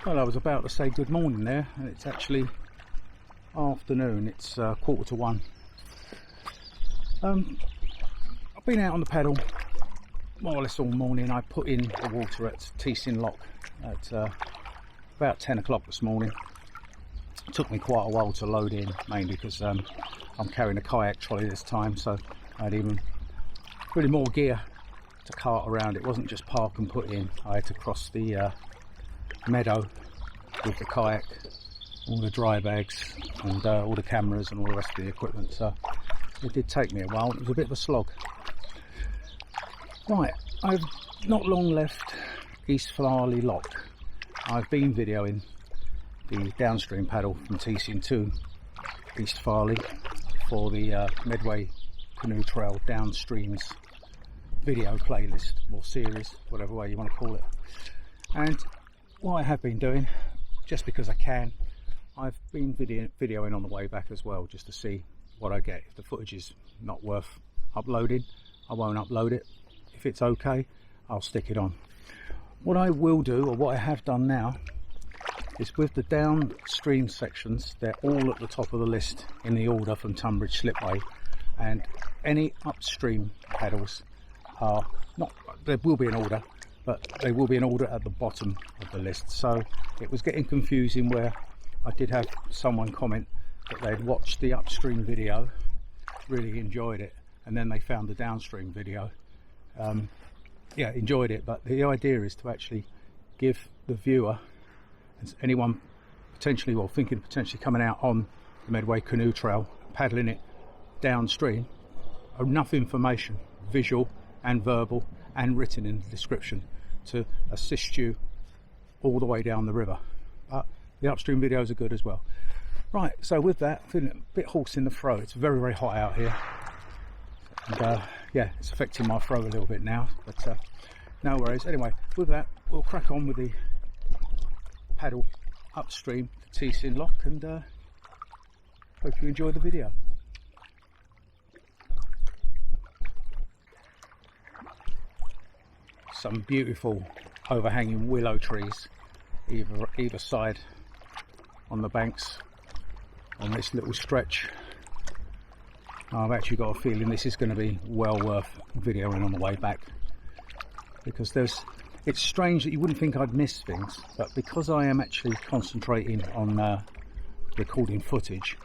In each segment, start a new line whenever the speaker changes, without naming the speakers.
Well, I was about to say good morning there, and it's actually afternoon. It's 1:45. I've been out on the paddle more or less all morning. I put in the water at Teston Lock at about 10 o'clock this morning. It took me quite a while to load in, mainly because I'm carrying a kayak trolley this time, so I had even really more gear to cart around. It wasn't just park and put in. I had to cross the meadow with the kayak, all the dry bags and all the cameras and all the rest of the equipment, so it did take me a while. It was a bit of a slog. Right, I've not long left East Farleigh Lock. I've been videoing the downstream paddle from Teston to East Farleigh for the Medway Canoe Trail downstreams video playlist or series, whatever way you want to call it. And what I have been doing, just because I can, I've been videoing on the way back as well, just to see what I get. If the footage is not worth uploading, I won't upload it. If it's okay, I'll stick it on. What I will do, or what I have done now, is with the downstream sections, they're all at the top of the list in the order from Tunbridge Slipway, and any upstream paddles are not, there will be an order, but they will be in order at the bottom of the list. So it was getting confusing where I did have someone comment that they'd watched the upstream video, really enjoyed it, and then they found the downstream video. Yeah, enjoyed it, but the idea is to actually give the viewer, anyone potentially, well, thinking potentially coming out on the Medway Canoe Trail, paddling it downstream, enough information, visual and verbal and written in the description, to assist you all the way down the river. But the upstream videos are good as well. Right, so with that, I'm feeling a bit hoarse in the throat. It's very, very hot out here, and yeah, it's affecting my throat a little bit now, but no worries. Anyway, with that, we'll crack on with the paddle upstream to Teston Lock, and hope you enjoy the video. Some beautiful overhanging willow trees either side on the banks on this little stretch. I've actually got a feeling this is going to be well worth videoing on the way back, because it's strange that you wouldn't think I'd miss things, but because I am actually concentrating on recording footage,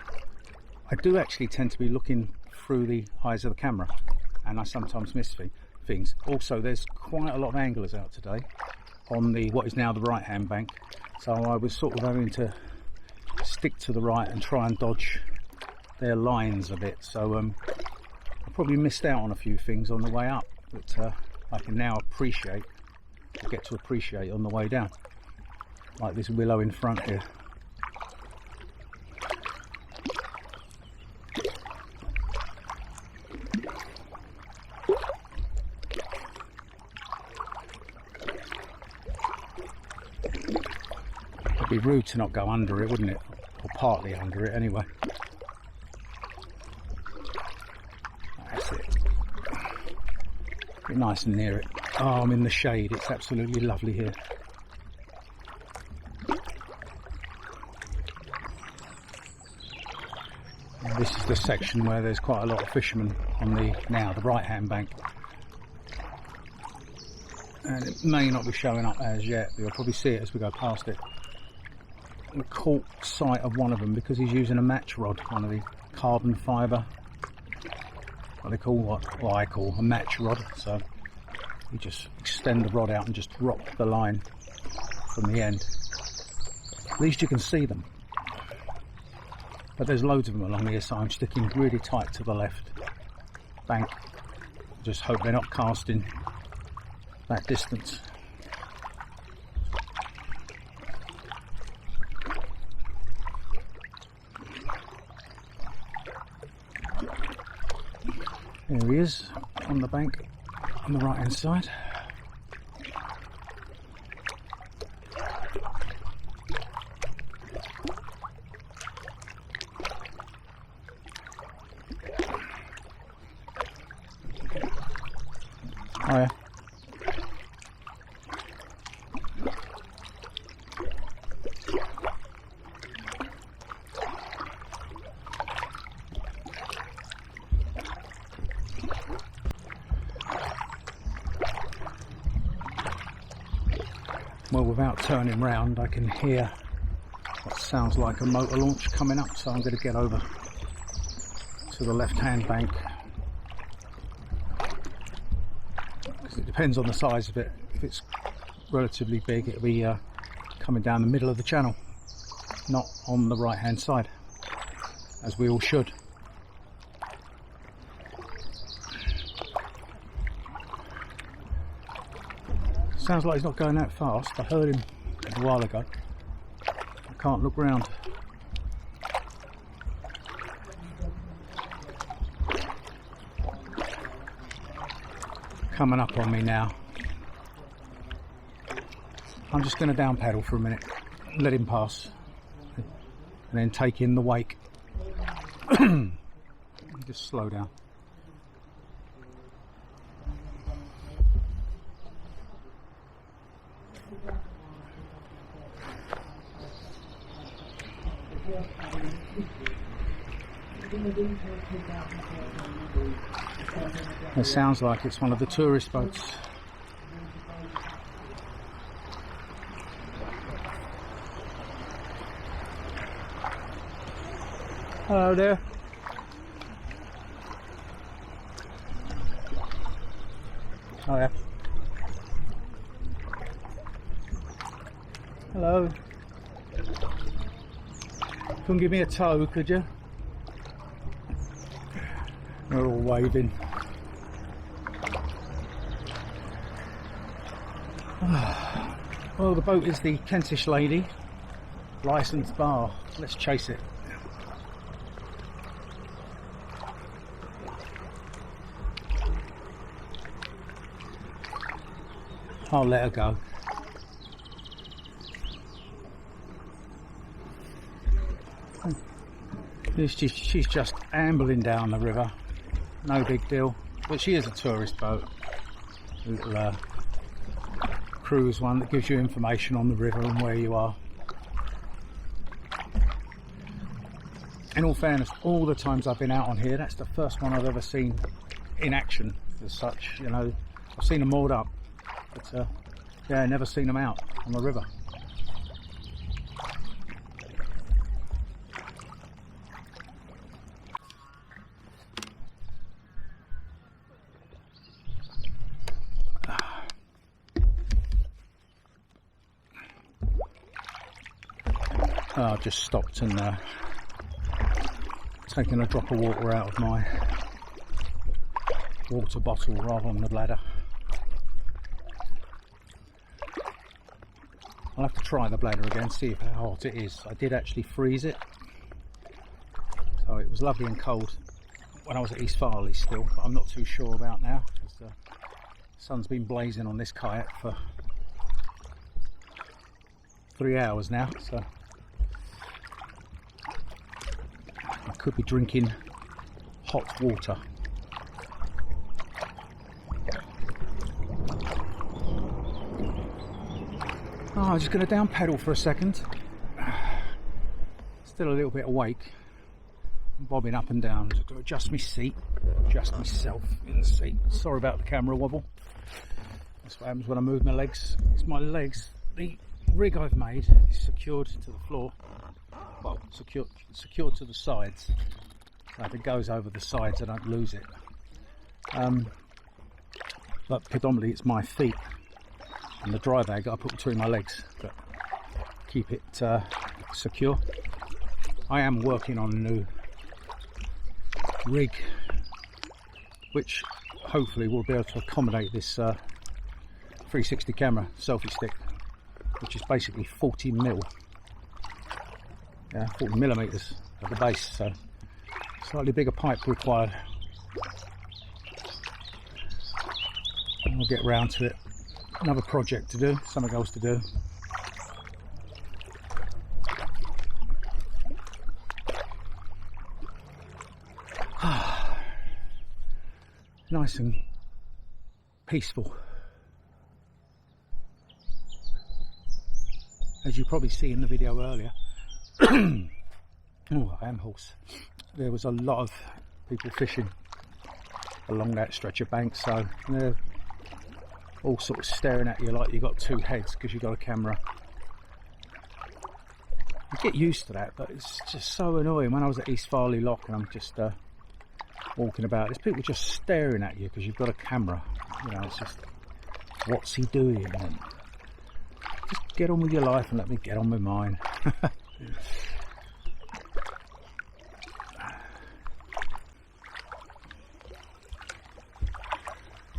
I do actually tend to be looking through the eyes of the camera, and I sometimes miss things. Also, there's quite a lot of anglers out today on the what is now the right hand bank, so I was sort of having to stick to the right and try and dodge their lines a bit. So I probably missed out on a few things on the way up that I can now appreciate, or get to appreciate on the way down, like this willow in front here. It'd be rude to not go under it, wouldn't it? Or partly under it anyway. That's it. Be nice and near it. Oh, I'm in the shade. It's absolutely lovely here. And this is the section where there's quite a lot of fishermen on the right hand bank. And it may not be showing up as yet, but you'll probably see it as we go past it. I caught sight of one of them because he's using a match rod, one of the carbon fibre, what they call, what I call a match rod. So you just extend the rod out and just drop the line from the end. At least you can see them. But there's loads of them along here, so I'm sticking really tight to the left bank. Just hope they're not casting that distance. There he is on the bank on the right hand side. Oh yeah. Well, without turning round, I can hear what sounds like a motor launch coming up, so I'm going to get over to the left-hand bank. Because it depends on the size of it. If it's relatively big, it'll be coming down the middle of the channel, not on the right-hand side, as we all should. Sounds like he's not going that fast. I heard him a while ago. I can't look round. Coming up on me now. I'm just going to down paddle for a minute, let him pass, and then take in the wake. Just slow down. It sounds like it's one of the tourist boats. Hello there. Oh yeah. Hello. Come give me a tow, could you? They're all waving. Well, the boat is the Kentish Lady, licensed bar. Let's chase it. I'll let her go. She's just ambling down the river, no big deal, but she is a tourist boat, little cruise one that gives you information on the river and where you are. In all fairness, all the times I've been out on here, that's the first one I've ever seen in action as such. You know, I've seen them moored up, but yeah, never seen them out on the river. I've just stopped and taken a drop of water out of my water bottle rather than the bladder. I'll have to try the bladder again, see how hot it is. I did actually freeze it, so it was lovely and cold when I was at East Farleigh still, but I'm not too sure about now because the sun's been blazing on this kayak for 3 hours now, so I could be drinking hot water. Oh, I'm just going to down pedal for a second. Still a little bit awake. I'm bobbing up and down. Just got to adjust my seat, adjust myself in the seat. Sorry about the camera wobble. That's what happens when I move my legs. It's my legs. The rig I've made is secured to the floor. Well, secured to the sides. So if it goes over the sides, I don't lose it. But predominantly it's my feet and the dry bag I put between my legs that keep it secure. I am working on a new rig which hopefully will be able to accommodate this 360 camera selfie stick, which is basically 40 mil, yeah, 40 millimeters at the base, so slightly bigger pipe required. And we'll get round to it. Another project to do, something else to do. Nice and peaceful. As you probably see in the video earlier, oh, I am hoarse. There was a lot of people fishing along that stretch of bank, so they're all sort of staring at you like you got two heads because you've got a camera. You get used to that, but it's just so annoying. When I was at East Farleigh Lock and I'm just walking about, there's people just staring at you because you've got a camera. You know, it's just, what's he doing? And just get on with your life and let me get on with mine.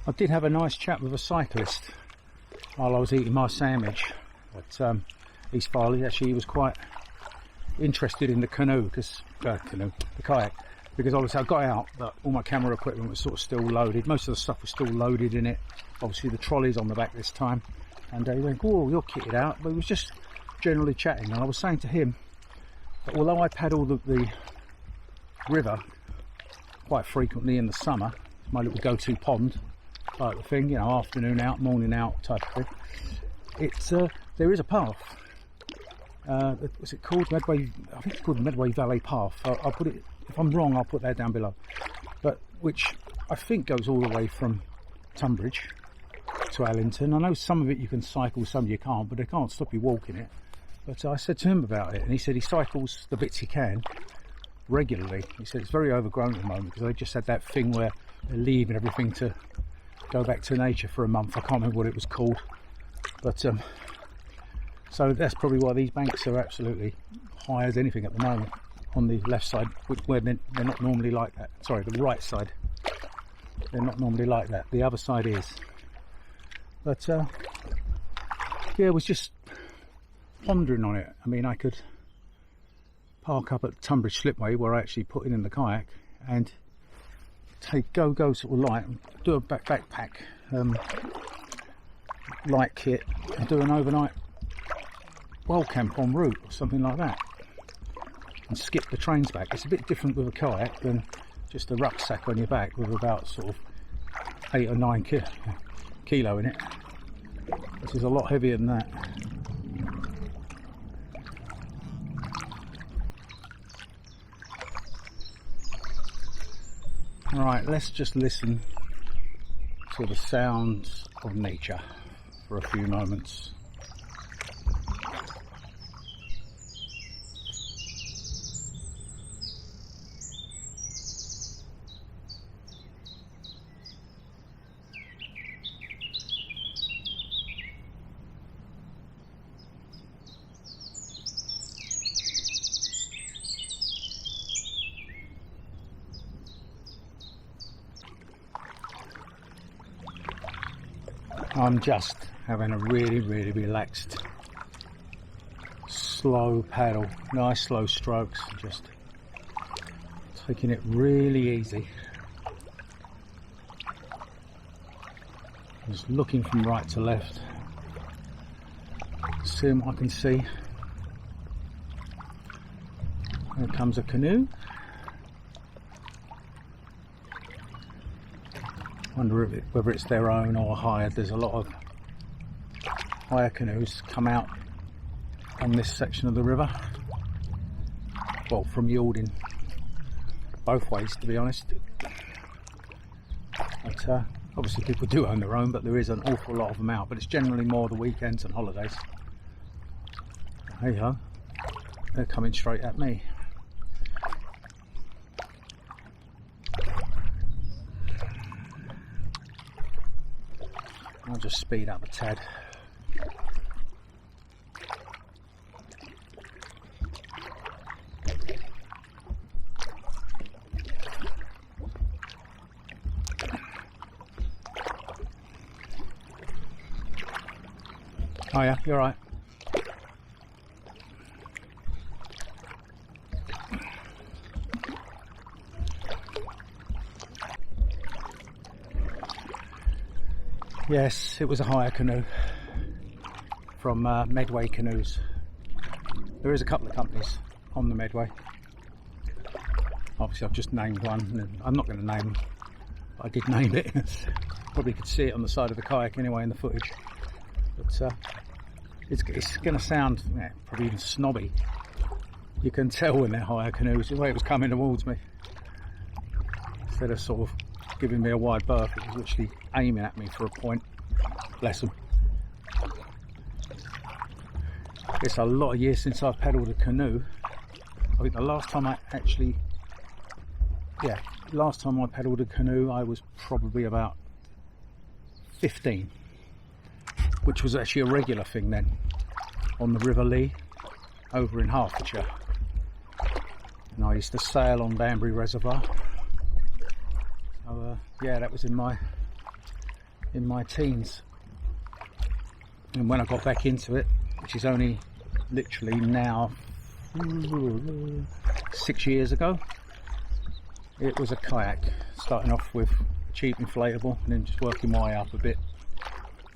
I did have a nice chat with a cyclist while I was eating my sandwich at East Farleigh. Actually, he was quite interested in the canoe, because the kayak, because obviously I got out, but all my camera equipment was sort of still loaded. Most of the stuff was still loaded in it. Obviously the trolley's on the back this time, and he went, "Oh, you're kitted out," but he was just generally chatting. And I was saying to him that although I paddle the river quite frequently in the summer, my little go-to pond type of thing, you know, afternoon out, morning out type of thing, it's there is a path. What's it called? Medway, I think it's called the Medway Valley Path. I'll put it, if I'm wrong, I'll put that down below. But which I think goes all the way from Tunbridge to Allington. I know some of it you can cycle, some you can't, but they can't stop you walking it. But I said to him about it, and he said he cycles the bits he can regularly. He said it's very overgrown at the moment because they just had that thing where they're leaving everything to go back to nature for a month. I can't remember what it was called, but so that's probably why these banks are absolutely high as anything at the moment on the left side, where they're not normally like that. Sorry, the right side, they're not normally like that. The other side is. But yeah, I was just pondering on it. I mean, I could park up at Tunbridge Slipway where I actually put it in the kayak and go sort of light, do a backpack light kit and do an overnight wild camp en route or something like that, and skip the trains back. It's a bit different with a kayak than just a rucksack on your back with about sort of 8 or 9 kilo in it. This is a lot heavier than that. Right, let's just listen to the sounds of nature for a few moments. I'm just having a really relaxed, slow paddle, nice slow strokes, just taking it really easy. Just looking from right to left, seeing what I can see. Here comes a canoe. Wonder whether it's their own or hired. There's a lot of hire canoes come out on this section of the river. Well, from Yalding, both ways to be honest. But obviously people do own their own, but there is an awful lot of them out. But it's generally more the weekends and holidays. Hey ho, they're coming straight at me. I'll just speed up a tad. Oh yeah, you're right. Yes, it was a hire canoe from Medway Canoes. There is a couple of companies on the Medway. Obviously I've just named one, and I'm not going to name them, but I did name it. Probably could see it on the side of the kayak anyway in the footage. But it's going to sound probably even snobby. You can tell when they're hire canoes, the way it was coming towards me. Instead of sort of giving me a wide berth, it was literally aiming at me for a point. Bless them. It's a lot of years since I've paddled a canoe. I think the last time I actually, last time I paddled a canoe I was probably about 15, which was actually a regular thing then, on the River Lee over in Hertfordshire. And I used to sail on Banbury Reservoir. So yeah, that was in my teens. And when I got back into it, which is only literally now 6 years ago, it was a kayak, starting off with cheap inflatable and then just working my way up a bit.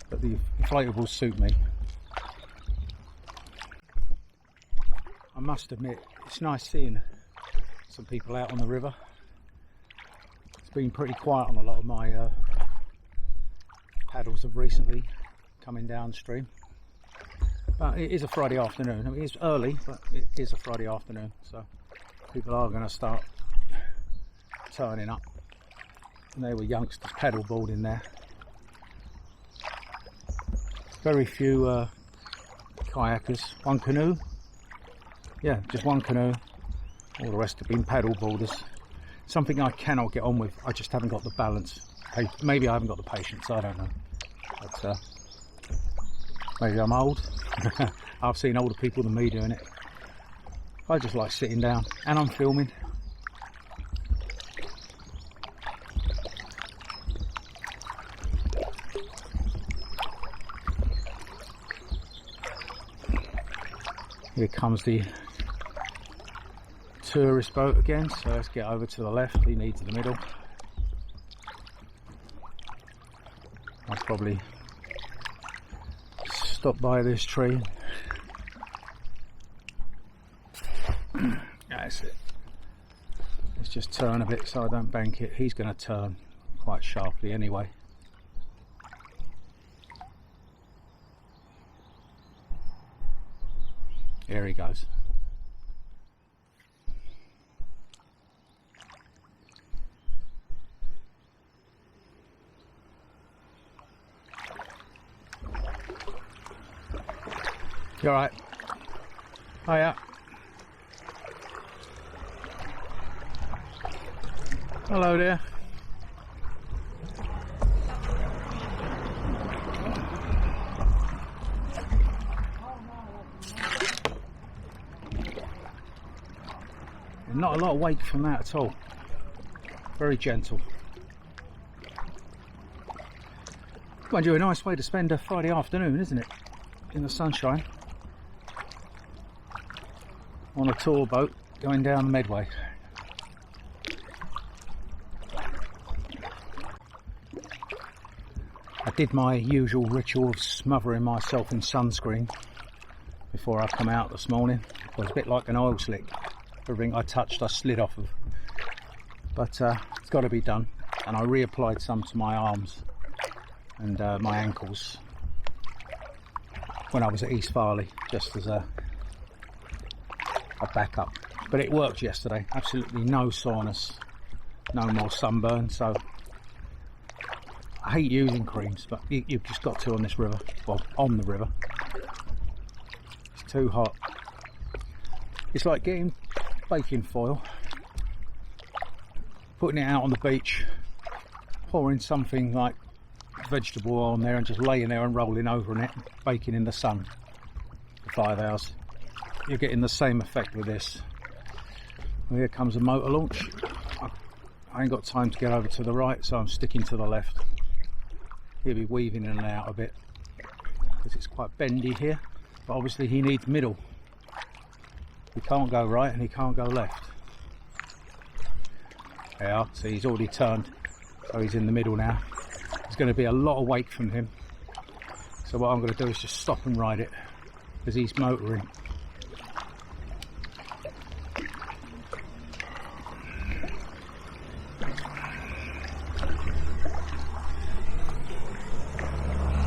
But the inflatables suit me. I must admit, it's nice seeing some people out on the river. It's been pretty quiet on a lot of my paddles of recently coming downstream. But it is a Friday afternoon. I mean, it's early, but it is a Friday afternoon, so people are going to start turning up. And there were youngsters paddleboarding there. Very few kayakers. One canoe. Yeah, just one canoe. All the rest have been paddleboarders. Something I cannot get on with. I just haven't got the balance. Hey, maybe I haven't got the patience. I don't know. But maybe I'm old. I've seen older people than me doing it. I just like sitting down, and I'm filming. Here comes the tourist boat again, so let's get over to the left. He needs the middle. I'll probably stop by this tree. That's it. Let's just turn a bit so I don't bank it. He's going to turn quite sharply anyway. Here he goes. You alright? Oh yeah. Hello there. Not a lot of weight from that at all. Very gentle. Mind you, a nice way to spend a Friday afternoon, isn't it? In the sunshine. On a tour boat going down Medway. I did my usual ritual of smothering myself in sunscreen before I come out this morning. It was a bit like an oil slick. Everything I touched I slid off of. But it's got to be done. And I reapplied some to my arms and my ankles when I was at East Farleigh, just as a backup. But it worked yesterday. Absolutely no soreness, no more sunburn. So I hate using creams, but you've just got to on this river. Well, on the river. It's too hot. It's like getting baking foil, putting it out on the beach, pouring something like vegetable oil on there and just laying there and rolling over in it, baking in the sun for 5 hours. You're getting the same effect with this. Well, here comes a motor launch. I ain't got time to get over to the right, so I'm sticking to the left. He'll be weaving in and out a bit because it's quite bendy here, but obviously he needs middle. He can't go right and he can't go left. Yeah, see, he's already turned, so he's in the middle now. There's going to be a lot of weight from him, so what I'm going to do is just stop and ride it as he's motoring.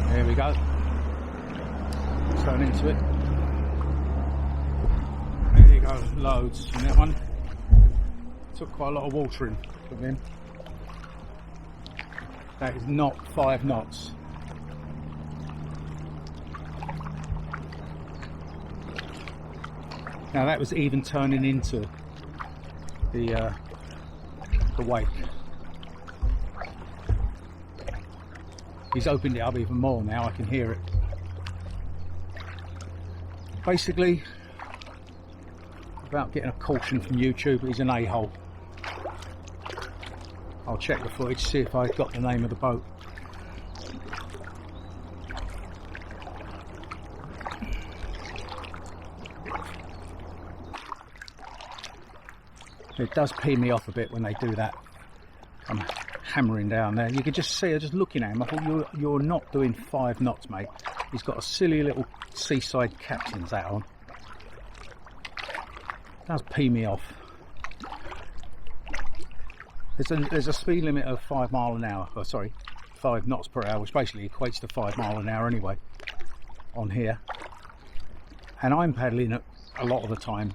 There we go. Turn into it. There you go, loads in that one. Took quite a lot of watering from him. That is not 5 knots. Now that was even turning into the wake. He's opened it up even more now, I can hear it. Basically, without getting a caution from YouTube, he's an a-hole. I'll check the footage, see if I got the name of the boat. It does pee me off a bit when they do that. I'm hammering down there. You can just see, just looking at him, I thought you're not doing 5 knots, mate. He's got a silly little seaside captain's hat on. It does pee me off. There's a speed limit of 5 miles an hour, oh sorry, 5 knots per hour, which basically equates to 5 miles an hour anyway, on here. And I'm paddling at, a lot of the time,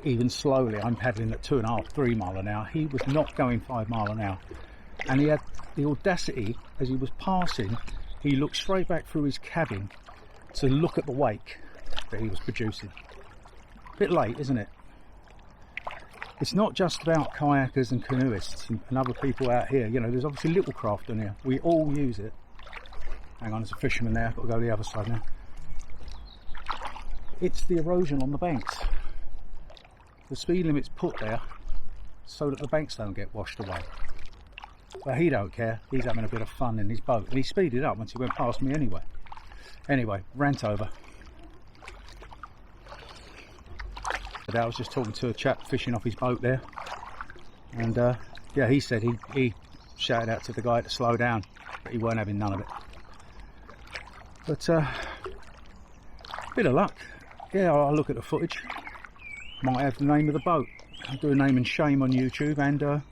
even slowly, I'm paddling at 2.5, 3 miles an hour. He was not going 5 miles an hour. And he had the audacity, as he was passing, he looked straight back through his cabin to look at the wake that he was producing. Bit late, isn't it? It's not just about kayakers and canoeists and other people out here. You know, there's obviously little craft on here. We all use it. Hang on, there's a fisherman there. I've got to go the other side now. It's the erosion on the banks. The speed limit's put there so that the banks don't get washed away. But he don't care. He's having a bit of fun in his boat. And he speeded up once he went past me anyway. Anyway, rant over. I was just talking to a chap fishing off his boat there, and yeah, he said he shouted out to the guy to slow down, but he weren't having none of it. But bit of luck. Yeah, I'll look at the footage. Might have the name of the boat. I'll do a name and shame on YouTube and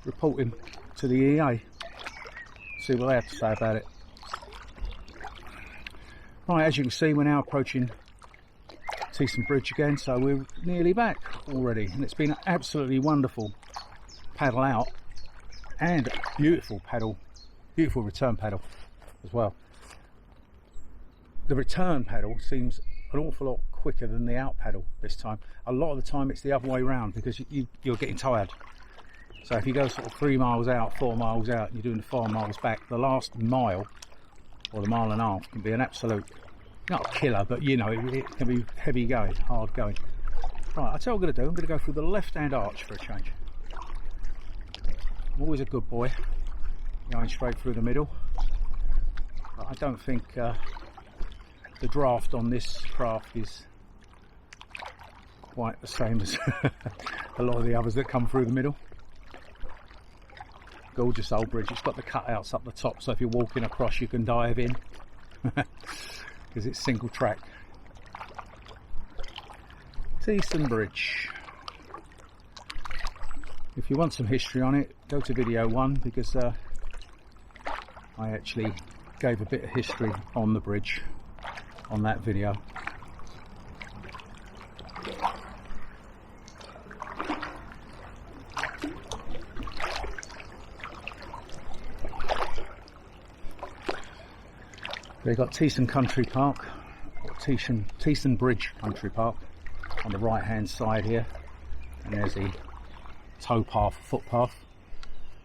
report him to the EA. See what they have to say about it. Right, as you can see, we're now approaching Teston Bridge again, so we're nearly back already, and it's been an absolutely wonderful paddle out and beautiful return paddle as well. The return paddle seems an awful lot quicker than the out paddle this time. A lot of the time it's the other way around because you're getting tired. So if you go sort of 3 miles out, 4 miles out, and you're doing the 4 miles back, the last mile or the mile and a half can be an absolute, not a killer, but you know, it can be heavy going, hard going. Right, I'll tell you what I'm going to do. I'm going to go through the left-hand arch for a change. I'm always a good boy, going straight through the middle. But I don't think the draft on this craft is quite the same as a lot of the others that come through the middle. Gorgeous old bridge. It's got the cutouts up the top, so if you're walking across you can dive in because it's single track. Teston Bridge. If you want some history on it, go to video 1, because I actually gave a bit of history on the bridge on that video. We've got Teston Country Park, or Teston Bridge Country Park, on the right hand side here, and there's the towpath, footpath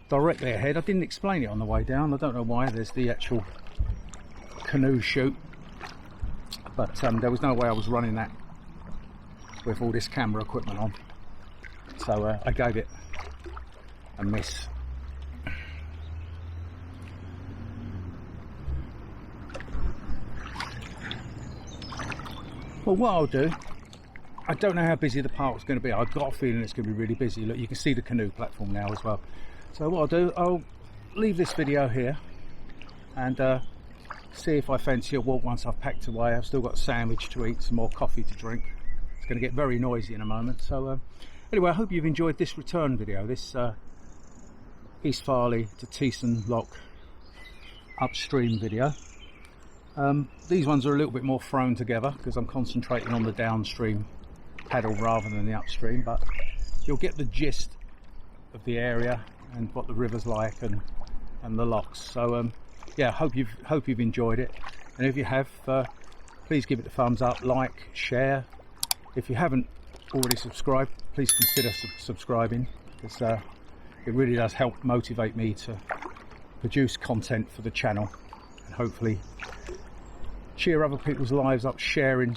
directly ahead. I didn't explain it on the way down, I don't know why. There's the actual canoe chute, but there was no way I was running that with all this camera equipment on, so I gave it a miss. Well, what I'll do, I don't know how busy the park's going to be. I've got a feeling it's going to be really busy. Look, you can see the canoe platform now as well. So what I'll do, I'll leave this video here and see if I fancy a walk once I've packed away. I've still got a sandwich to eat, some more coffee to drink. It's going to get very noisy in a moment. So anyway, I hope you've enjoyed this return video, this East Farleigh to Teston Lock upstream video. These ones are a little bit more thrown together because I'm concentrating on the downstream paddle rather than the upstream, but you'll get the gist of the area and what the river's like and the locks. So yeah, hope you've enjoyed it, and if you have, please give it a thumbs up, like, share. If you haven't already subscribed, please consider subscribing, because it really does help motivate me to produce content for the channel and hopefully cheer other people's lives up, sharing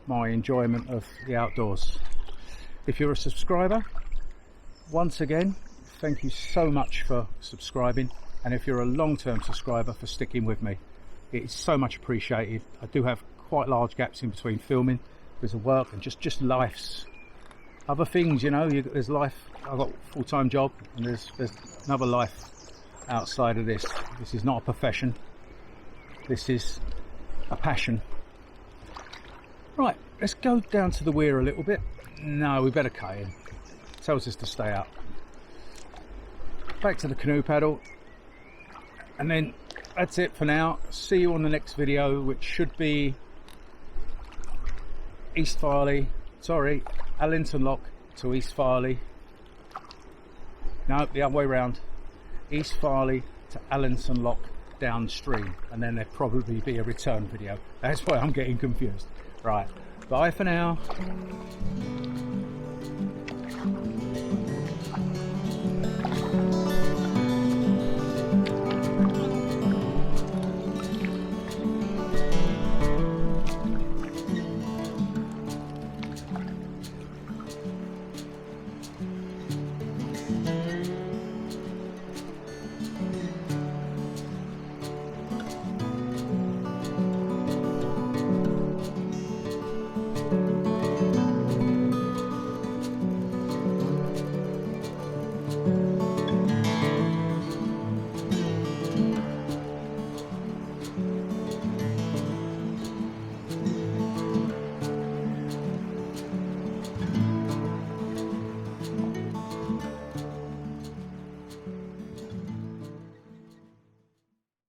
my enjoyment of the outdoors. If you're a subscriber, once again, thank you so much for subscribing, and if you're a long-term subscriber, for sticking with me. It's so much appreciated. I do have quite large gaps in between filming because of work and just life's other things, you know. There's life. I've got a full-time job, and there's another life outside of this. This is not a profession. This is a passion. Right, let's go down to the weir a little bit. No, we better cut in. Tells us to stay up. Back to the canoe paddle, and then that's it for now. See you on the next video, which should be East Farleigh, sorry, Allington Lock to East Farleigh. No, the other way round. East Farleigh to Allington Lock downstream, and then there'd probably be a return video. That's why I'm getting confused. Right, bye for now.